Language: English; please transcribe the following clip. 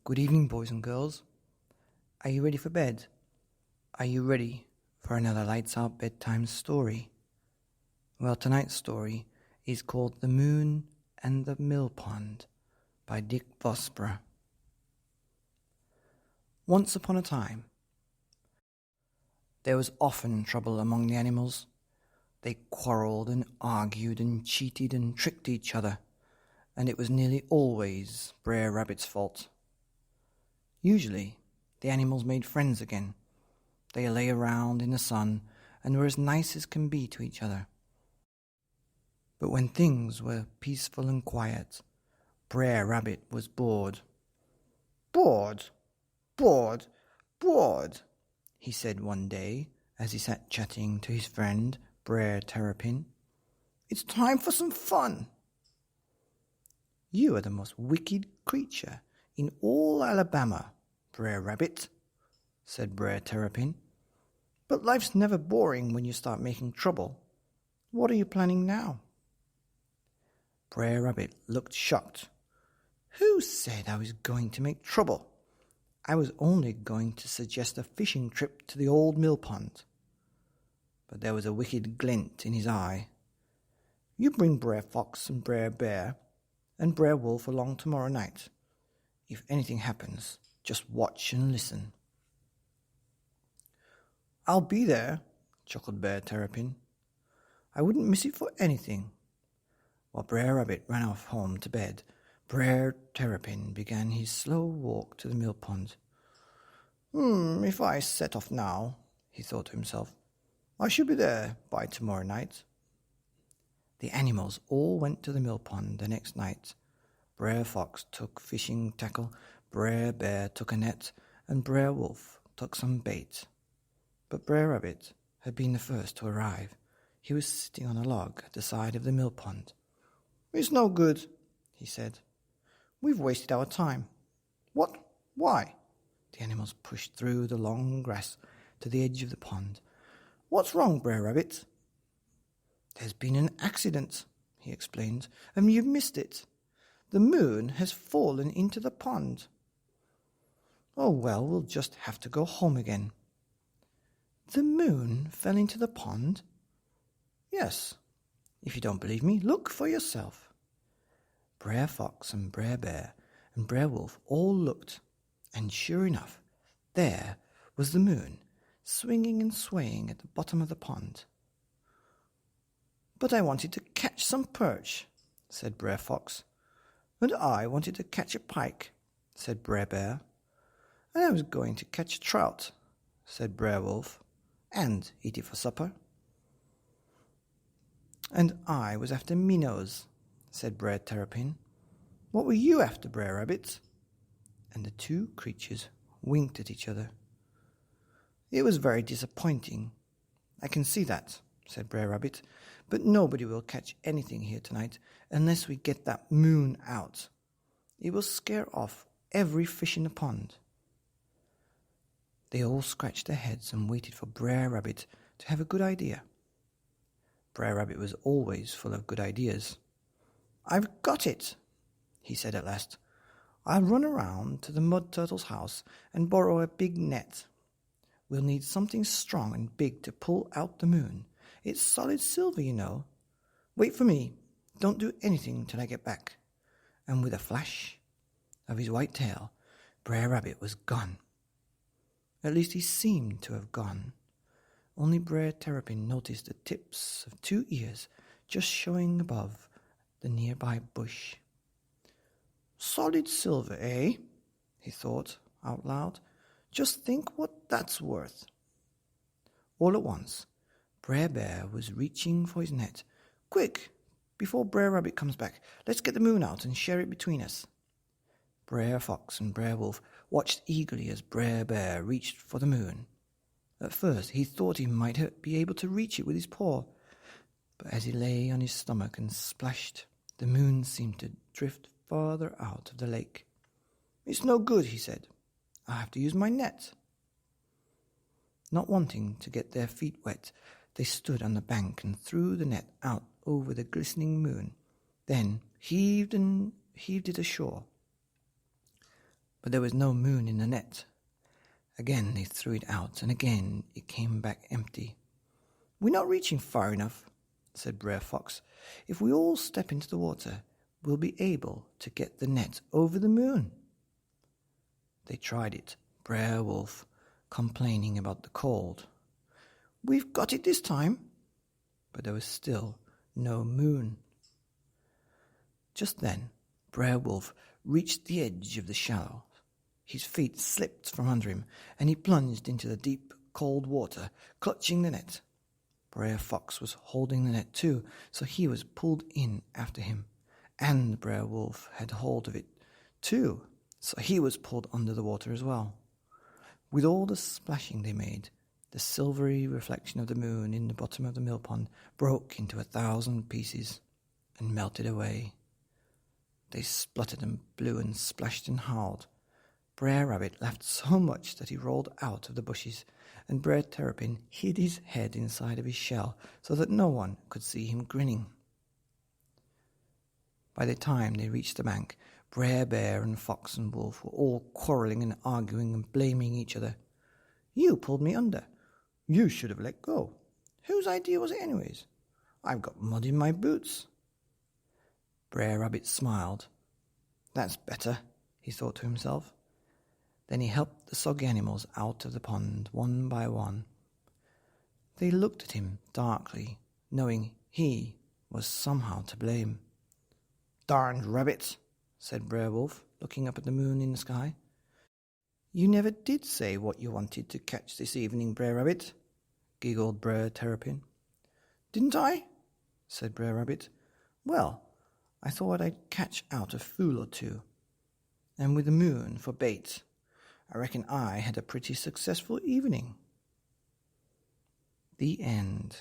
Good evening, boys and girls. Are you ready for bed? Are you ready for another Lights Out bedtime story? Well, tonight's story is called The Moon and the Millpond by Dick Vosburgh. Once upon a time, there was often trouble among the animals. They quarrelled and argued and cheated and tricked each other, and it was nearly always Brer Rabbit's fault. Usually, the animals made friends again. They lay around in the sun and were as nice as can be to each other. But when things were peaceful and quiet, Brer Rabbit was bored. "Bored, bored, bored," he said one day as he sat chatting to his friend Brer Terrapin. "It's time for some fun." "You are the most wicked creature in all Alabama, Brer Rabbit," said Brer Terrapin. "But life's never boring when you start making trouble. What are you planning now?" Brer Rabbit looked shocked. "Who said I was going to make trouble? I was only going to suggest a fishing trip to the old Millpond." But there was a wicked glint in his eye. "You bring Brer Fox and Brer Bear and Brer Wolf along tomorrow night. If anything happens, just watch and listen." "I'll be there," chuckled Brer Terrapin. "I wouldn't miss it for anything." While Brer Rabbit ran off home to bed, Brer Terrapin began his slow walk to the millpond. If I set off now," he thought to himself, "I should be there by tomorrow night." The animals all went to the millpond the next night. Brer Fox took fishing tackle, Brer Bear took a net, and Brer Wolf took some bait. But Brer Rabbit had been the first to arrive. He was sitting on a log at the side of the millpond. "It's no good," he said. "We've wasted our time." "What? Why?" The animals pushed through the long grass to the edge of the pond. "What's wrong, Brer Rabbit?" "There's been an accident," he explained, "and you've missed it. The moon has fallen into the pond." "Oh, well, we'll just have to go home again." "The moon fell into the pond?" "Yes. If you don't believe me, look for yourself." Brer Fox and Brer Bear and Brer Wolf all looked, and sure enough, there was the moon, swinging and swaying at the bottom of the pond. "But I wanted to catch some perch," said Brer Fox. "And I wanted to catch a pike," said Brer Bear. "And I was going to catch a trout," said Brer Wolf, "and eat it for supper." "And I was after minnows," said Brer Terrapin. "What were you after, Brer Rabbit?" And the two creatures winked at each other. "It was very disappointing. I can see that," said Brer Rabbit. "But nobody will catch anything here tonight unless we get that moon out. It will scare off every fish in the pond." They all scratched their heads and waited for Brer Rabbit to have a good idea. Brer Rabbit was always full of good ideas. "I've got it," he said at last. "I'll run around to the Mud Turtle's house and borrow a big net. We'll need something strong and big to pull out the moon. It's solid silver, you know. Wait for me. Don't do anything till I get back." And with a flash of his white tail, Brer Rabbit was gone. At least he seemed to have gone. Only Brer Terrapin noticed the tips of two ears just showing above the nearby bush. "Solid silver, eh?" he thought out loud. "Just think what that's worth." All at once, Brer Bear was reaching for his net. "Quick, before Brer Rabbit comes back, let's get the moon out and share it between us." Brer Fox and Brer Wolf watched eagerly as Brer Bear reached for the moon. At first he thought he might be able to reach it with his paw, but as he lay on his stomach and splashed, the moon seemed to drift farther out of the lake. "It's no good," he said. "I'll have to use my net." Not wanting to get their feet wet, they stood on the bank and threw the net out over the glistening moon, then heaved it ashore. but there was no moon in the net. Again they threw it out, and again it came back empty. "We're not reaching far enough," said Brer Fox. "If we all step into the water, we'll be able to get the net over the moon." They tried it, Brer Wolf complaining about the cold. "We've got it this time," but there was still no moon. Just then Brer Wolf reached the edge of the shallow. His feet slipped from under him, and he plunged into the deep, cold water, clutching the net. Brer Fox was holding the net too, so he was pulled in after him, and Brer Wolf had hold of it too, so he was pulled under the water as well. With all the splashing they made, the silvery reflection of the moon in the bottom of the millpond broke into 1,000 pieces and melted away. They spluttered and blew and splashed and howled. Brer Rabbit laughed so much that he rolled out of the bushes, and Brer Terrapin hid his head inside of his shell so that no one could see him grinning. By the time they reached the bank, Brer Bear and Fox and Wolf were all quarreling and arguing and blaming each other. "You pulled me under. You should have let go. Whose idea was it anyways? I've got mud in my boots." Brer Rabbit smiled. "That's better," he thought to himself. Then he helped the soggy animals out of the pond one by one. They looked at him darkly, knowing he was somehow to blame. "Darned rabbits," said Brer Wolf, looking up at the moon in the sky. "You never did say what you wanted to catch this evening, Brer Rabbit," giggled Brer Terrapin. "Didn't I?" said Brer Rabbit. "Well, I thought I'd catch out a fool or two, and with the moon for bait, I reckon I had a pretty successful evening." The end.